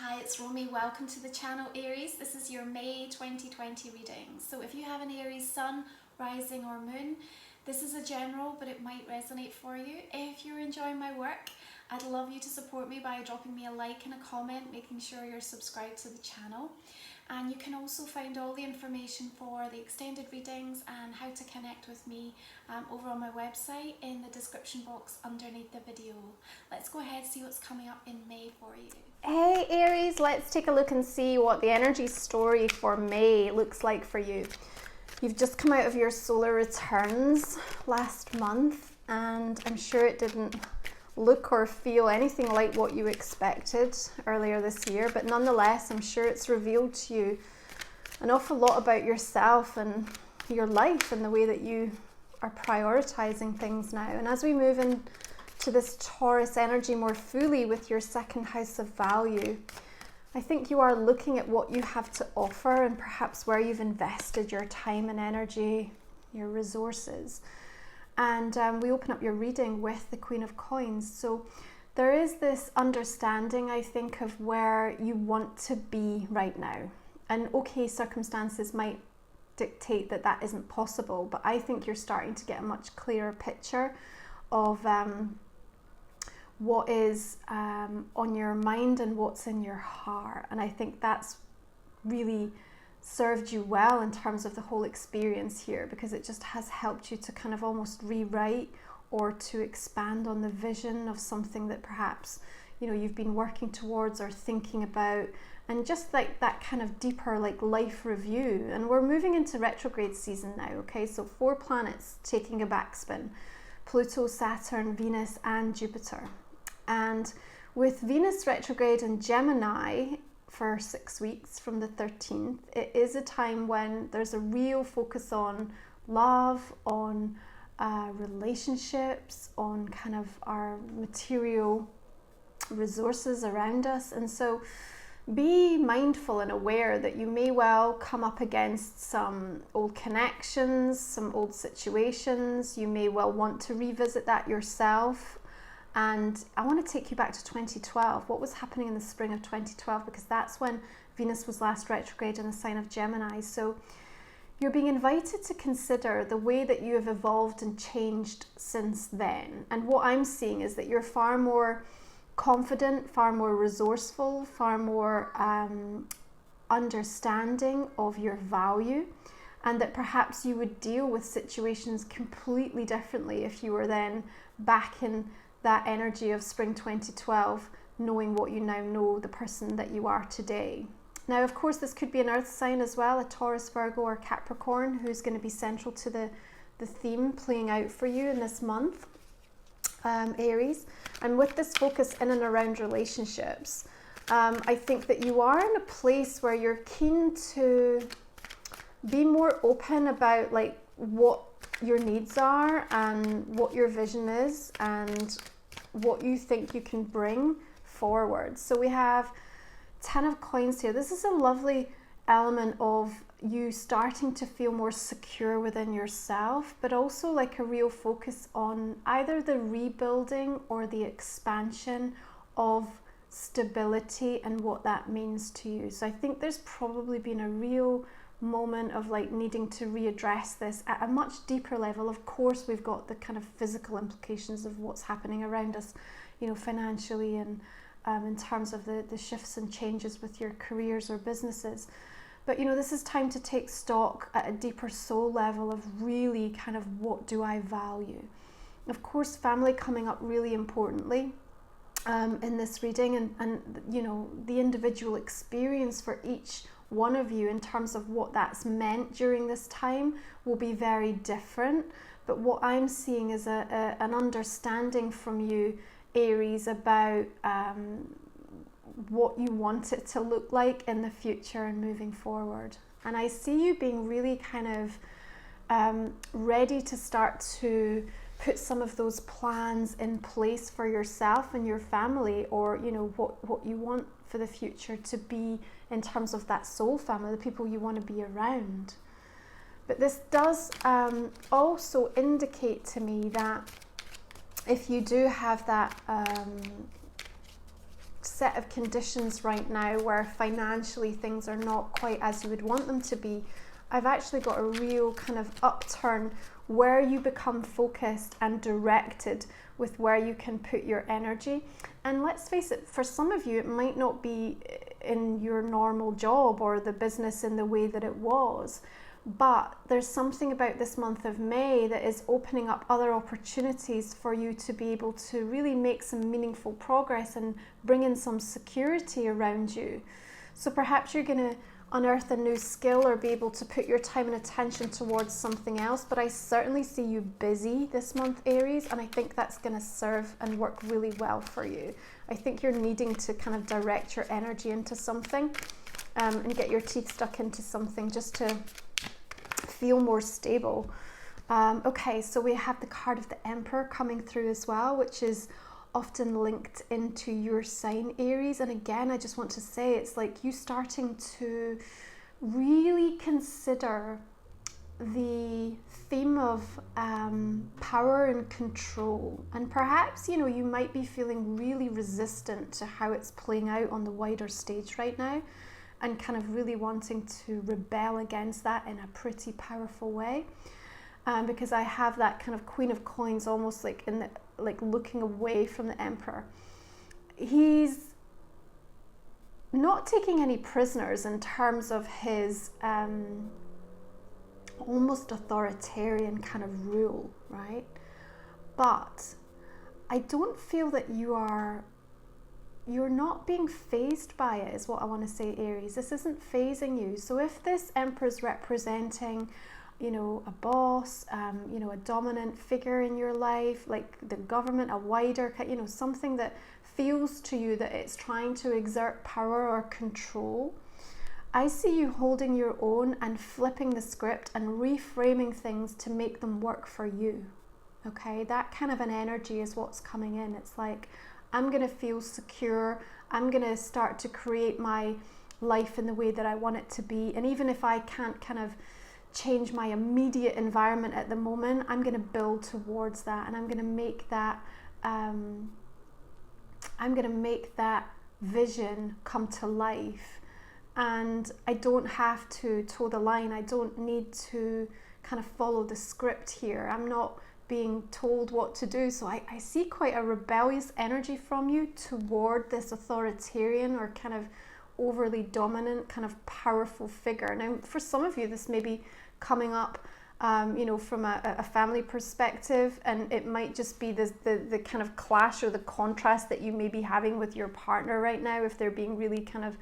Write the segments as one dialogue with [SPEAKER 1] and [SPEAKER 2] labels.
[SPEAKER 1] Hi, it's Romy. Welcome to the channel, Aries. This is your May 2020 reading. So if you have an Aries sun, rising or moon, this is a general, but it might resonate for you. If you're enjoying my work, I'd love you to support me by dropping me a like and a comment, making sure you're subscribed to the channel. And you can also find all the information for the extended readings and how to connect with me over on my website in the description box underneath the video. Let's go ahead and see what's coming up in May for you.
[SPEAKER 2] Hey Aries, let's take a look and see what the energy story for May looks like for you. You've just come out of your solar returns last month, and I'm sure it didn't look or feel anything like what you expected earlier this year, but nonetheless, I'm sure it's revealed to you an awful lot about yourself and your life and the way that you are prioritizing things now. And as we move into this Taurus energy more fully with your second house of value, I think you are looking at what you have to offer and perhaps where you've invested your time and energy, your resources. And we open up your reading with the Queen of Coins. So there is this understanding, I think, of where you want to be right now. And okay, circumstances might dictate that that isn't possible, but I think you're starting to get a much clearer picture of what is on your mind and what's in your heart. And I think that's really served you well in terms of the whole experience here, because it just has helped you to kind of almost rewrite or to expand on the vision of something that perhaps, you know, you've been working towards or thinking about, and just like that kind of deeper like life review. And we're moving into retrograde season now, okay? So 4 planets taking a backspin: Pluto, Saturn, Venus and Jupiter. And with Venus retrograde in Gemini for 6 weeks from the 13th, it is a time when there's a real focus on love, on relationships, on kind of our material resources around us. And so be mindful and aware that you may well come up against some old connections, some old situations. You may well want to revisit that yourself. And I want to take you back to 2012. What was happening in the spring of 2012? Because that's when Venus was last retrograde in the sign of Gemini. So you're being invited to consider the way that you have evolved and changed since then. And what I'm seeing is that you're far more confident, far more resourceful, far more understanding of your value, and that perhaps you would deal with situations completely differently if you were then back in that energy of spring 2012, knowing what you now know, the person that you are today. Now, of course, this could be an earth sign as well, a Taurus, Virgo or Capricorn, who's going to be central to the theme playing out for you in this month, Aries. And with this focus in and around relationships, I think that you are in a place where you're keen to be more open about like what your needs are and what your vision is and what you think you can bring forward. So we have 10 of coins here. This is a lovely element of you starting to feel more secure within yourself, but also like a real focus on either the rebuilding or the expansion of stability and what that means to you. So I think there's probably been a real moment of like needing to readdress this at a much deeper level. Of course, we've got the kind of physical implications of what's happening around us, you know, financially and in terms of the shifts and changes with your careers or businesses. But, you know, this is time to take stock at a deeper soul level of really kind of what do I value. Of course, family coming up really importantly in this reading, and you know, the individual experience for each one of you in terms of what that's meant during this time will be very different. But what I'm seeing is an understanding from you, Aries, about what you want it to look like in the future and moving forward. And I see you being really kind of ready to start to put some of those plans in place for yourself and your family, or you know, what you want for the future to be in terms of that soul family, the people you want to be around. But this does also indicate to me that if you do have that set of conditions right now where financially things are not quite as you would want them to be, I've actually got a real kind of upturn where you become focused and directed with where you can put your energy. And let's face it, for some of you, it might not be in your normal job or the business in the way that it was. But there's something about this month of May that is opening up other opportunities for you to be able to really make some meaningful progress and bring in some security around you. So perhaps you're going to unearth a new skill or be able to put your time and attention towards something else. But I certainly see you busy this month, Aries, and I think that's going to serve and work really well for you. I think you're needing to kind of direct your energy into something and get your teeth stuck into something just to feel more stable. Okay, so we have the card of the Emperor coming through as well, which is often linked into your sign, Aries. And again, I just want to say, it's like you starting to really consider the theme of power and control. And perhaps, you know, you might be feeling really resistant to how it's playing out on the wider stage right now, and kind of really wanting to rebel against that in a pretty powerful way. Because I have that kind of Queen of Coins almost like in the, like looking away from the Emperor. He's not taking any prisoners in terms of his almost authoritarian kind of rule, right? But I don't feel that you're not being phased by it, is what I want to say, Aries. This isn't phasing you. So if this Emperor is representing, you know, a boss, you know, a dominant figure in your life, like the government, a wider, you know, something that feels to you that it's trying to exert power or control, I see you holding your own and flipping the script and reframing things to make them work for you. Okay, that kind of an energy is what's coming in. It's like, I'm going to feel secure. I'm going to start to create my life in the way that I want it to be. And even if I can't kind of change my immediate environment at the moment, I'm going to build towards that, and I'm going to make that vision come to life. And I don't have to toe the line. I don't need to kind of follow the script here. I'm not being told what to do. So I see quite a rebellious energy from you toward this authoritarian or kind of overly dominant, kind of powerful figure. Now, for some of you, this may be coming up, you know, from a family perspective, and it might just be the kind of clash or the contrast that you may be having with your partner right now, if they're being really kind of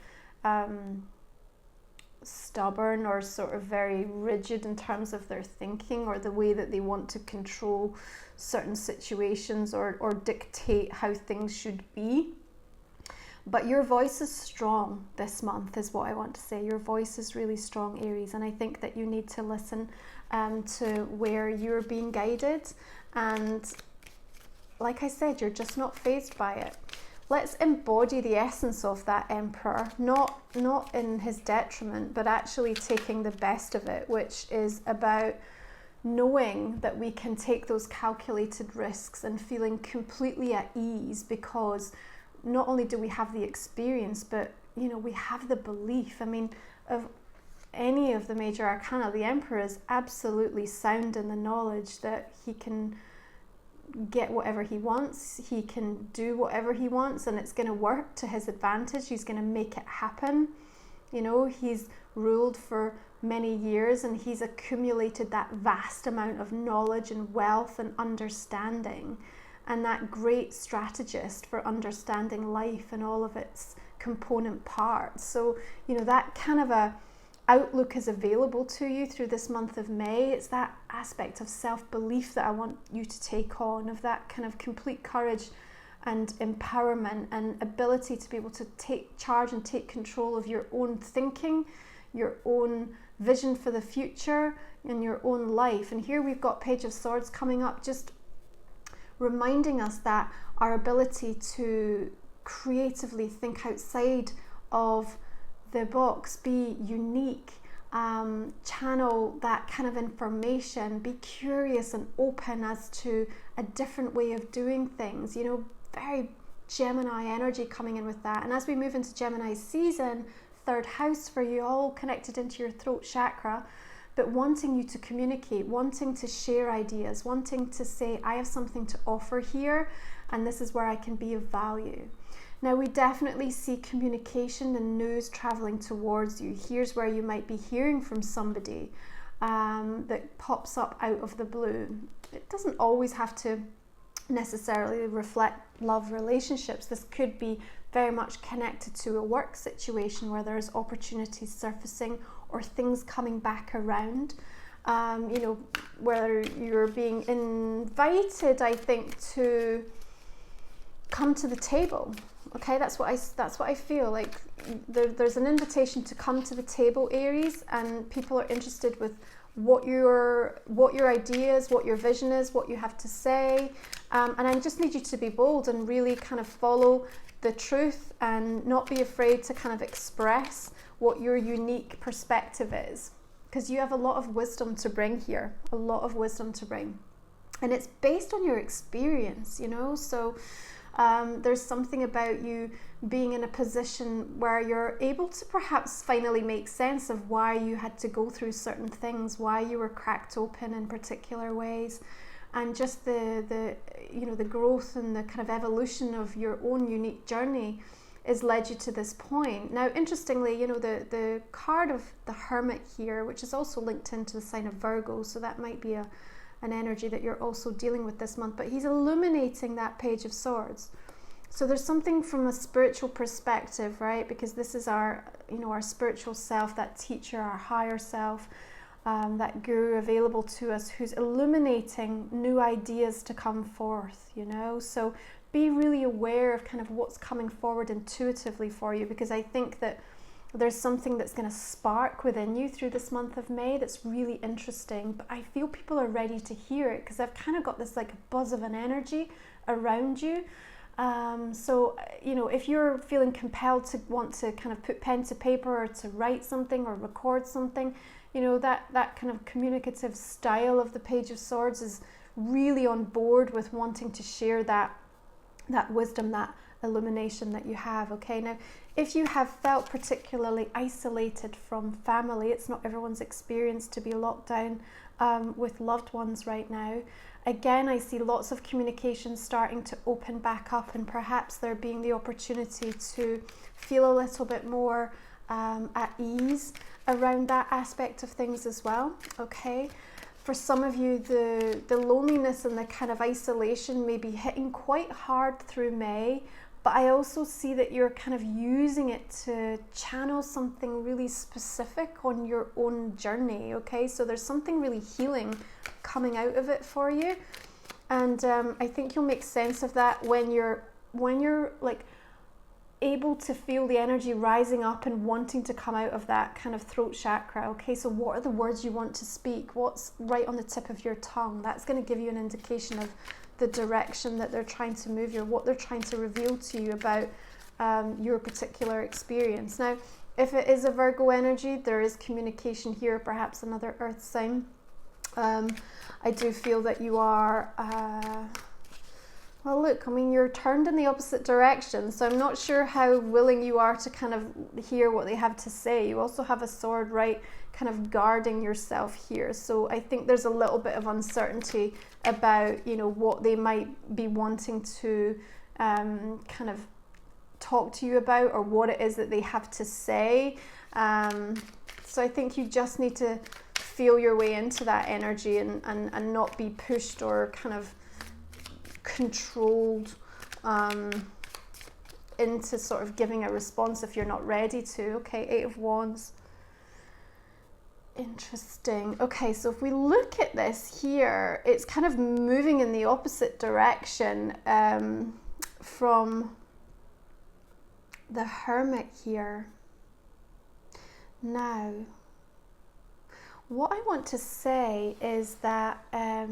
[SPEAKER 2] stubborn or sort of very rigid in terms of their thinking or the way that they want to control certain situations or dictate how things should be. But your voice is strong this month, is what I want to say. Your voice is really strong, Aries, and I think that you need to listen to where you're being guided. And like I said, you're just not fazed by it. Let's embody the essence of that Emperor, not in his detriment, but actually taking the best of it, which is about knowing that we can take those calculated risks and feeling completely at ease, because not only do we have the experience, but you know, we have the belief. I mean, of any of the major arcana, the Emperor is absolutely sound in the knowledge that he can get whatever he wants, he can do whatever he wants, and it's going to work to his advantage. He's going to make it happen. You know, he's ruled for many years and he's accumulated that vast amount of knowledge and wealth and understanding, and that great strategist for understanding life and all of its component parts. So, you know, that kind of a outlook is available to you through this month of May. It's that aspect of self-belief that I want you to take on, of that kind of complete courage and empowerment and ability to be able to take charge and take control of your own thinking, your own vision for the future, and your own life. And here we've got Page of Swords coming up, just reminding us that our ability to creatively think outside of the box, be unique, channel that kind of information, be curious and open as to a different way of doing things, you know, very Gemini energy coming in with that. And as we move into Gemini season, 3rd house for you, all connected into your throat chakra, but wanting you to communicate, wanting to share ideas, wanting to say, I have something to offer here, and this is where I can be of value. Now, we definitely see communication and news traveling towards you. Here's where you might be hearing from somebody that pops up out of the blue. It doesn't always have to necessarily reflect love relationships. This could be very much connected to a work situation where there's opportunities surfacing or things coming back around. You know, where you're being invited, I think, to come to the table. Okay, that's what I feel like. There's an invitation to come to the table, Aries, and people are interested with what your ideas, what your vision is, what you have to say, and I just need you to be bold and really kind of follow the truth and not be afraid to kind of express what your unique perspective is, because you have a lot of wisdom to bring here, a lot of wisdom to bring, and it's based on your experience, you know. So there's something about you being in a position where you're able to perhaps finally make sense of why you had to go through certain things, why you were cracked open in particular ways, and just the you know, the growth and the kind of evolution of your own unique journey has led you to this point. Now, interestingly, you know, the card of the Hermit here, which is also linked into the sign of Virgo, so that might be an energy that you're also dealing with this month, but he's illuminating that Page of Swords. So there's something from a spiritual perspective, right? Because this is our, you know, our spiritual self, that teacher, our higher self, that guru available to us, who's illuminating new ideas to come forth, you know. So be really aware of kind of what's coming forward intuitively for you, because I think that there's something that's going to spark within you through this month of May that's really interesting, but I feel people are ready to hear it, because I've kind of got this like buzz of an energy around you. So, you know, if you're feeling compelled to want to kind of put pen to paper or to write something or record something, you know, that kind of communicative style of the Page of Swords is really on board with wanting to share that wisdom, that illumination that you have. Okay, now if you have felt particularly isolated from family, it's not everyone's experience to be locked down with loved ones right now. Again, I see lots of communication starting to open back up, and perhaps there being the opportunity to feel a little bit more at ease around that aspect of things as well. Okay, for some of you, the loneliness and the kind of isolation may be hitting quite hard through May, but I also see that you're kind of using it to channel something really specific on your own journey. Okay, so there's something really healing coming out of it for you, and I think you'll make sense of that when you're like able to feel the energy rising up and wanting to come out of that kind of throat chakra. Okay, so what are the words you want to speak? What's right on the tip of your tongue? That's going to give you an indication of the direction that they're trying to move you, or what they're trying to reveal to you about your particular experience. Now, if it is a Virgo energy, there is communication here, perhaps another earth sign. I do feel that you are, well, look, I mean, you're turned in the opposite direction, so I'm not sure how willing you are to kind of hear what they have to say. You also have a sword, right, kind of guarding yourself here. So I think there's a little bit of uncertainty about, you know, what they might be wanting to kind of talk to you about, or what it is that they have to say. So I think you just need to feel your way into that energy and not be pushed or kind of controlled into sort of giving a response if you're not ready to. Okay, 8 of Wands. Interesting. Okay, so if we look at this here, it's kind of moving in the opposite direction from the Hermit here. Now, what I want to say is that I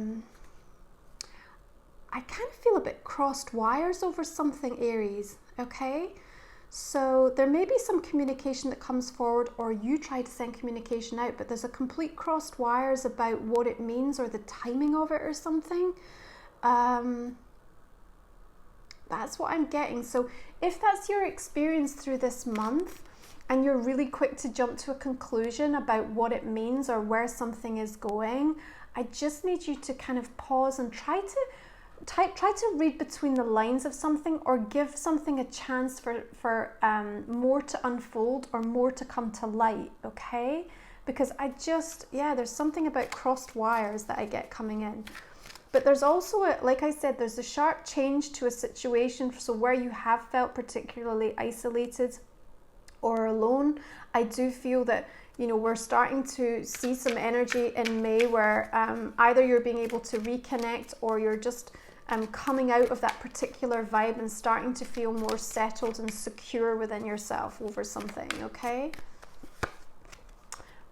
[SPEAKER 2] kind of feel a bit crossed wires over something, Aries, okay? So there may be some communication that comes forward, or you try to send communication out, but there's a complete crossed wires about what it means or the timing of it or something. That's what I'm getting. So if that's your experience through this month, and you're really quick to jump to a conclusion about what it means or where something is going, I just need you to kind of pause and try to read between the lines of something, or give something a chance for more to unfold or more to come to light, okay? Because there's something about crossed wires that I get coming in. But there's also, like I said, there's a sharp change to a situation. So where you have felt particularly isolated or alone, I do feel that, we're starting to see some energy in May where either you're being able to reconnect, or you're just coming out of that particular vibe and starting to feel more settled and secure within yourself over something, okay?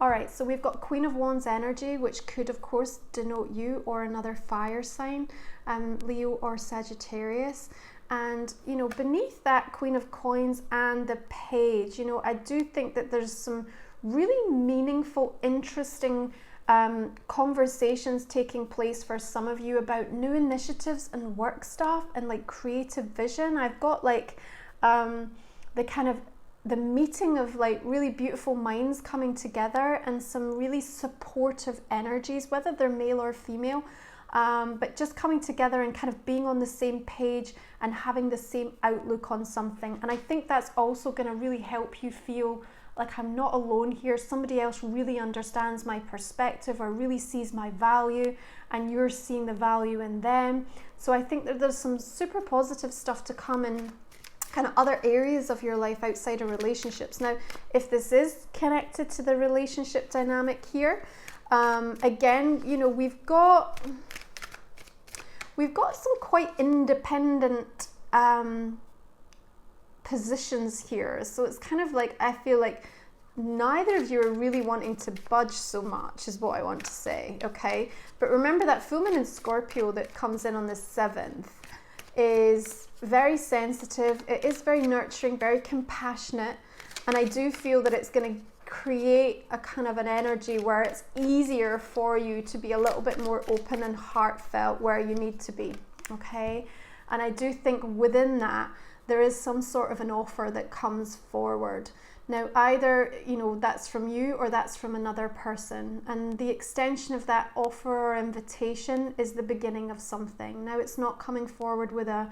[SPEAKER 2] All right, so we've got Queen of Wands energy, which could, of course, denote you or another fire sign, Leo or Sagittarius. And, beneath that Queen of Coins and the Page, I do think that there's some really meaningful, interesting conversations taking place for some of you about new initiatives and work stuff and like creative vision. I've got like the meeting of like really beautiful minds coming together, and some really supportive energies, whether they're male or female, but just coming together and kind of being on the same page and having the same outlook on something. And I think that's also going to really help you feel like I'm not alone here. Somebody else really understands my perspective or really sees my value, and you're seeing the value in them. So I think that there's some super positive stuff to come in kind of other areas of your life outside of relationships. Now, if this is connected to the relationship dynamic here, again, we've got some quite independent positions here. So it's kind of like, I feel like neither of you are really wanting to budge so much, is what I want to say, okay? But remember that full moon in Scorpio that comes in on the 7th is very sensitive. It is very nurturing, very compassionate. And I do feel that it's going to create a kind of an energy where it's easier for you to be a little bit more open and heartfelt where you need to be, okay? And I do think within that, there is some sort of an offer that comes forward. Now, either, that's from you or that's from another person. And the extension of that offer or invitation is the beginning of something. Now, it's not coming forward with the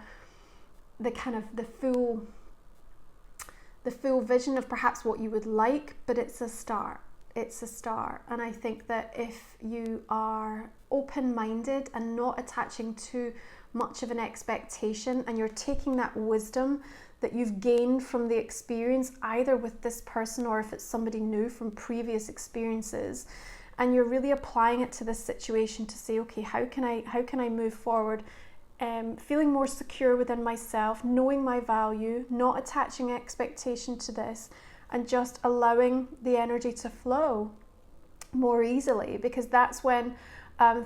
[SPEAKER 2] full vision of perhaps what you would like, but it's a start. It's a start. And I think that if you are open-minded and not attaching too much of an expectation, and you're taking that wisdom that you've gained from the experience, either with this person or if it's somebody new from previous experiences, and you're really applying it to this situation to say, okay, how can I move forward, feeling more secure within myself, knowing my value, not attaching expectation to this, and just allowing the energy to flow more easily, because that's when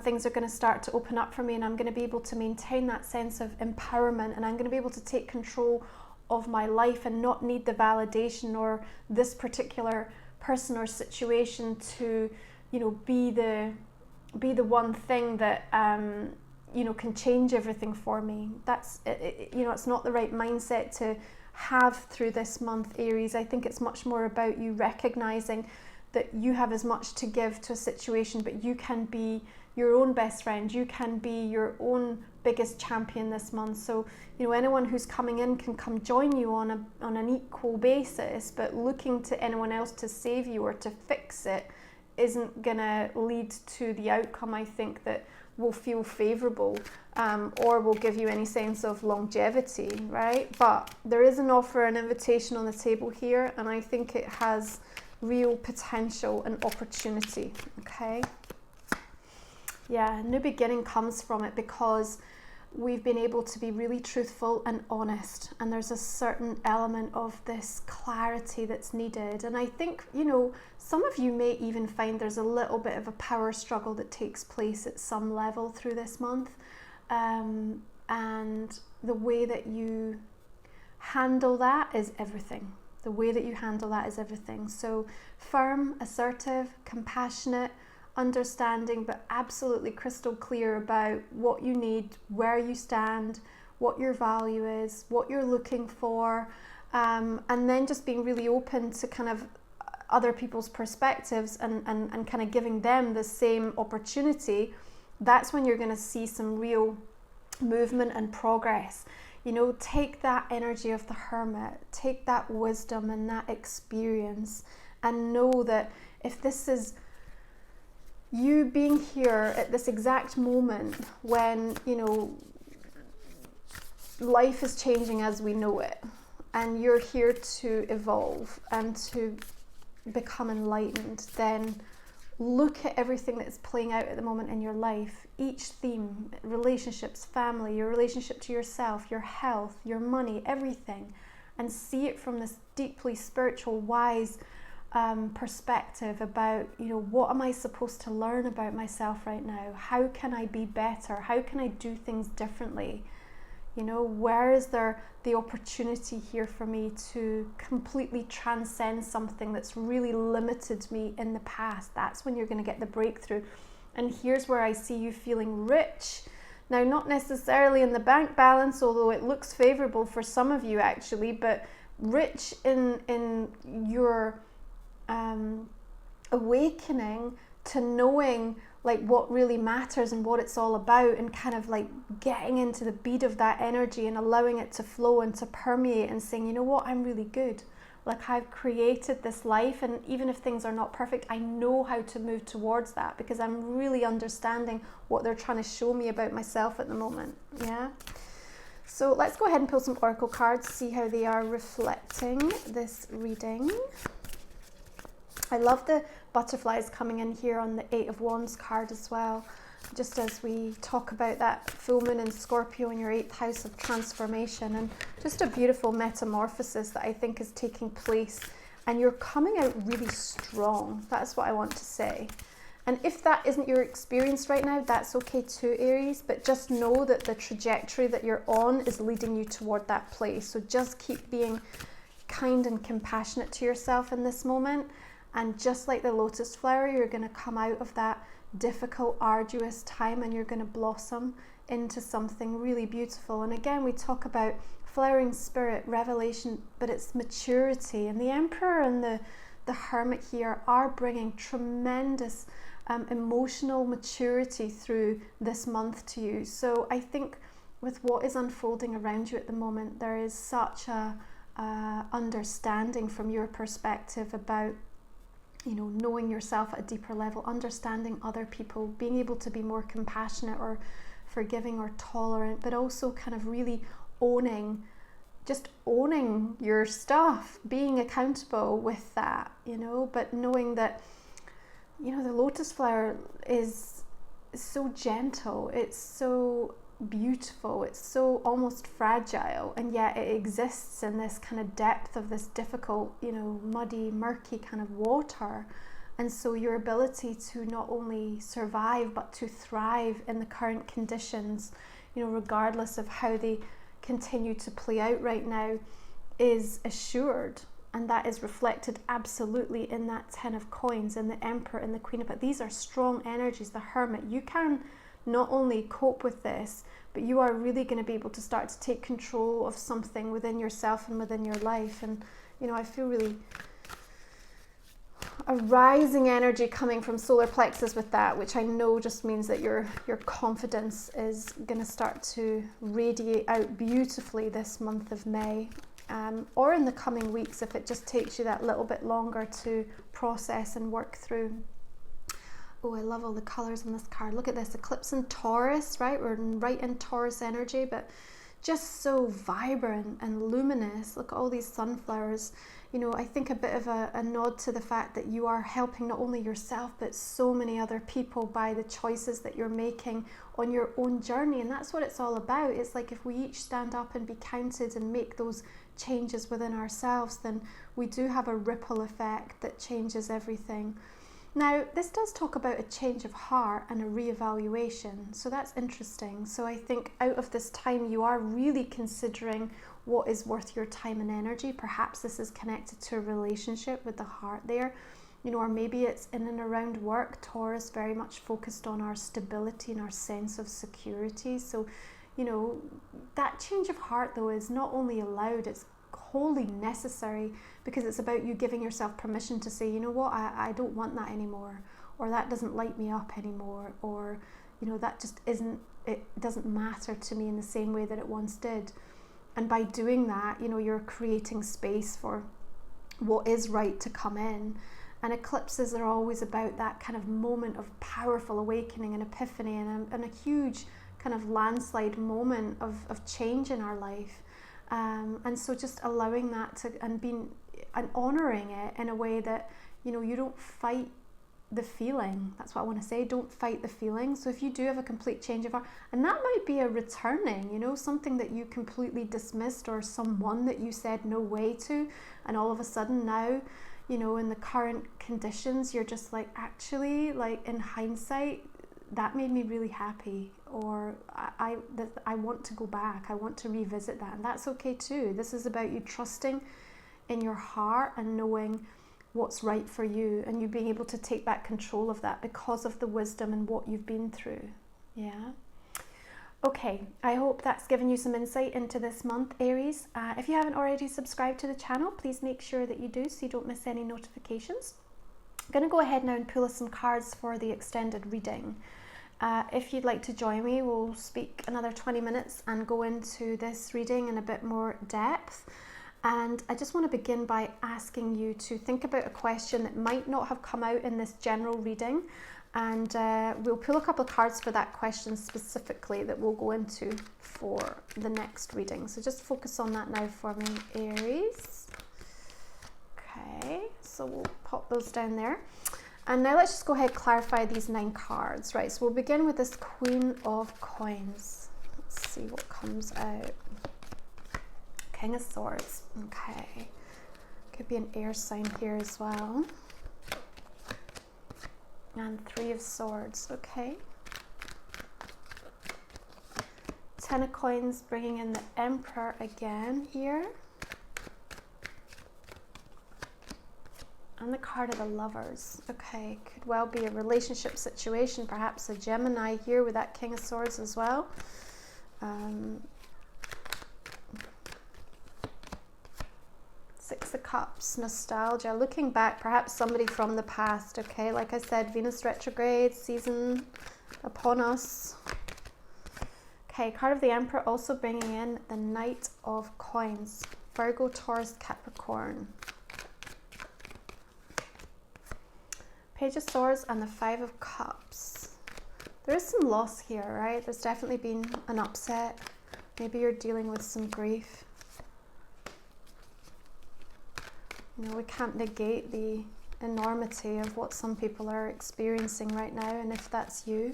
[SPEAKER 2] things are going to start to open up for me, and I'm going to be able to maintain that sense of empowerment, and I'm going to be able to take control of my life and not need the validation or this particular person or situation to, be the one thing that can change everything for me. That's it's not the right mindset to have through this month, Aries. I think it's much more about you recognizing that you have as much to give to a situation, but you can be your own best friend, you can be your own biggest champion this month. So anyone who's coming in can come join you on an equal basis, but looking to anyone else to save you or to fix it isn't gonna lead to the outcome, I think, that will feel favorable or will give you any sense of longevity, right? But there is an offer, an invitation on the table here, and I think it has real potential and opportunity, okay? Yeah, new beginning comes from it because we've been able to be really truthful and honest, and there's a certain element of this clarity that's needed. And I think, some of you may even find there's a little bit of a power struggle that takes place at some level through this month, and the way that you handle that is everything. The way that you handle that is everything. So firm, assertive, compassionate, understanding, but absolutely crystal clear about what you need, where you stand, what your value is, what you're looking for, and then just being really open to kind of other people's perspectives and kind of giving them the same opportunity. That's when you're going to see some real movement and progress. You know, take that energy of the hermit, take that wisdom and that experience, and know that if this is you being here at this exact moment when, you know, life is changing as we know it, and you're here to evolve and to become enlightened, then look at everything that's playing out at the moment in your life. Each theme, relationships, family, your relationship to yourself, your health, your money, everything, and see it from this deeply spiritual, wise perspective about, you know, what am I supposed to learn about myself right now? How can I be better? How can I do things differently? You know, where is there the opportunity here for me to completely transcend something that's really limited me in the past? That's when you're going to get the breakthrough. And here's where I see you feeling rich. Now, not necessarily in the bank balance, although it looks favorable for some of you actually, but rich in your awakening to knowing like what really matters and what it's all about, and kind of like getting into the beat of that energy and allowing it to flow and to permeate, and saying, you know what, I'm really good. Like, I've created this life, and even if things are not perfect, I know how to move towards that because I'm really understanding what they're trying to show me about myself at the moment. Yeah. So let's go ahead and pull some oracle cards, see how they are reflecting this reading. I love the butterflies coming in here on the Eight of Wands card as well, just as we talk about that full moon in Scorpio in your 8th house of transformation, and just a beautiful metamorphosis that I think is taking place, and you're coming out really strong. That's what I want to say. And if that isn't your experience right now, that's okay too, Aries, but just know that the trajectory that you're on is leading you toward that place. So just keep being kind and compassionate to yourself in this moment. And just like the lotus flower, you're going to come out of that difficult, arduous time, and you're going to blossom into something really beautiful. And again, we talk about flowering spirit, revelation, but it's maturity. And the Emperor and the Hermit here are bringing tremendous emotional maturity through this month to you. So I think with what is unfolding around you at the moment, there is such a understanding from your perspective about, you know, knowing yourself at a deeper level, understanding other people, being able to be more compassionate or forgiving or tolerant, but also kind of really owning your stuff, being accountable with that, you know, but knowing that, you know, the lotus flower is so gentle, it's so beautiful, it's so almost fragile, and yet it exists in this kind of depth of this difficult, you know, muddy, murky kind of water. And so your ability to not only survive but to thrive in the current conditions, you know, regardless of how they continue to play out right now, is assured. And that is reflected absolutely in that 10 of coins and the Emperor and the Queen of Pentacles. These are strong energies. The Hermit, you can not only cope with this, but you are really going to be able to start to take control of something within yourself and within your life. And, you know, I feel really a rising energy coming from solar plexus with that, which I know just means that your confidence is going to start to radiate out beautifully this month of May, or in the coming weeks if it just takes you that little bit longer to process and work through. Oh, I love all the colours on this card. Look at this, eclipse in Taurus, right? We're right in Taurus energy, but just so vibrant and luminous. Look at all these sunflowers. You know, I think a bit of a nod to the fact that you are helping not only yourself, but so many other people by the choices that you're making on your own journey. And that's what it's all about. It's like if we each stand up and be counted and make those changes within ourselves, then we do have a ripple effect that changes everything. Now, this does talk about a change of heart and a reevaluation, so that's interesting. So I think out of this time, you are really considering what is worth your time and energy. Perhaps this is connected to a relationship with the heart there, you know, or maybe it's in and around work. Taurus very much focused on our stability and our sense of security. So, you know, that change of heart though is not only allowed, it's wholly necessary, because it's about you giving yourself permission to say, you know what, I don't want that anymore, or that doesn't light me up anymore, or, you know, that just isn't, it doesn't matter to me in the same way that it once did. And by doing that, you know, you're creating space for what is right to come in. And eclipses are always about that kind of moment of powerful awakening and epiphany, and a huge kind of landslide moment of change in our life. And so just allowing that to, and honouring it in a way that, you know, you don't fight the feeling. That's what I want to say. Don't fight the feeling. So if you do have a complete change of heart, and that might be a returning, you know, something that you completely dismissed, or someone that you said no way to, and all of a sudden now, you know, in the current conditions, you're just like, actually, like in hindsight, that made me really happy, or I want to go back, I want to revisit that, and that's okay too. This is about you trusting in your heart and knowing what's right for you, and you being able to take back control of that because of the wisdom and what you've been through. Yeah. Okay, I hope that's given you some insight into this month, Aries. If you haven't already subscribed to the channel, please make sure that you do so you don't miss any notifications. I'm going to go ahead now and pull some cards for the extended reading. If you'd like to join me, we'll speak another 20 minutes and go into this reading in a bit more depth. And I just want to begin by asking you to think about a question that might not have come out in this general reading. And we'll pull a couple of cards for that question specifically that we'll go into for the next reading. So just focus on that now for me, Aries. Okay, so we'll pop those down there. And now let's just go ahead and clarify these 9 cards. Right, so we'll begin with this Queen of Coins. Let's see what comes out. King of Swords. Okay. Could be an air sign here as well. And 3 of Swords. Okay. 10 of Coins, bringing in the Emperor again here. And the card of the Lovers. Okay, could well be a relationship situation, perhaps a Gemini here with that King of Swords as well. 6 of Cups, nostalgia, looking back, perhaps somebody from the past. Okay, like I said, Venus retrograde season upon us. Okay, card of the Emperor also bringing in the Knight of Coins. Virgo, Taurus, Capricorn. Page of Swords and the 5 of Cups. There is some loss here, right? There's definitely been an upset. Maybe you're dealing with some grief. You know, we can't negate the enormity of what some people are experiencing right now, and if that's you,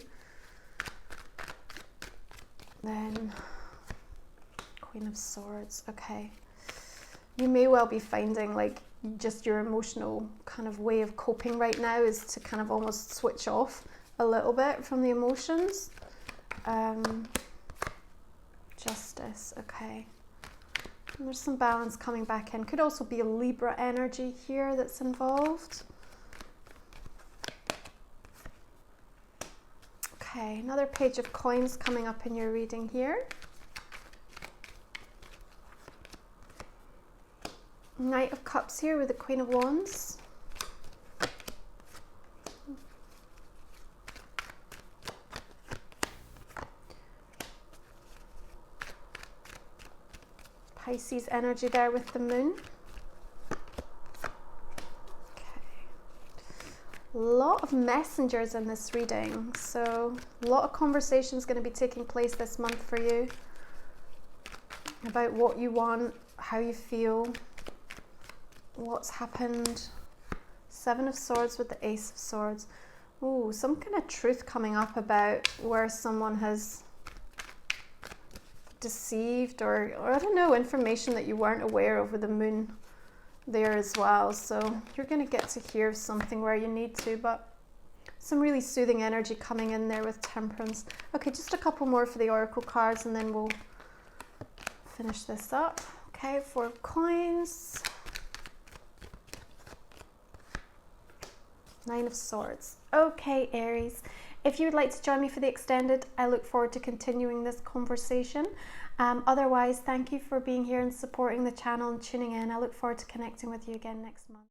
[SPEAKER 2] then Queen of Swords. Okay, you may well be finding like just your emotional kind of way of coping right now is to kind of almost switch off a little bit from the emotions. Justice. Okay. And there's some balance coming back in. Could also be a Libra energy here that's involved. Okay, another Page of Coins coming up in your reading here. Knight of Cups here with the Queen of Wands. Pisces energy there with the Moon. Okay. A lot of messengers in this reading, so a lot of conversations going to be taking place this month for you about what you want, how you feel, what's happened. 7 of Swords with the Ace of Swords. Oh, some kind of truth coming up about where someone has deceived or I don't know, information that you weren't aware of with the Moon there as well. So you're going to get to hear something where you need to, but some really soothing energy coming in there with Temperance. Okay, just a couple more for the Oracle cards and then we'll finish this up. Okay, 4 of Coins. 9 of Swords. Okay, Aries. If you would like to join me for the extended, I look forward to continuing this conversation. Otherwise, thank you for being here and supporting the channel and tuning in. I look forward to connecting with you again next month.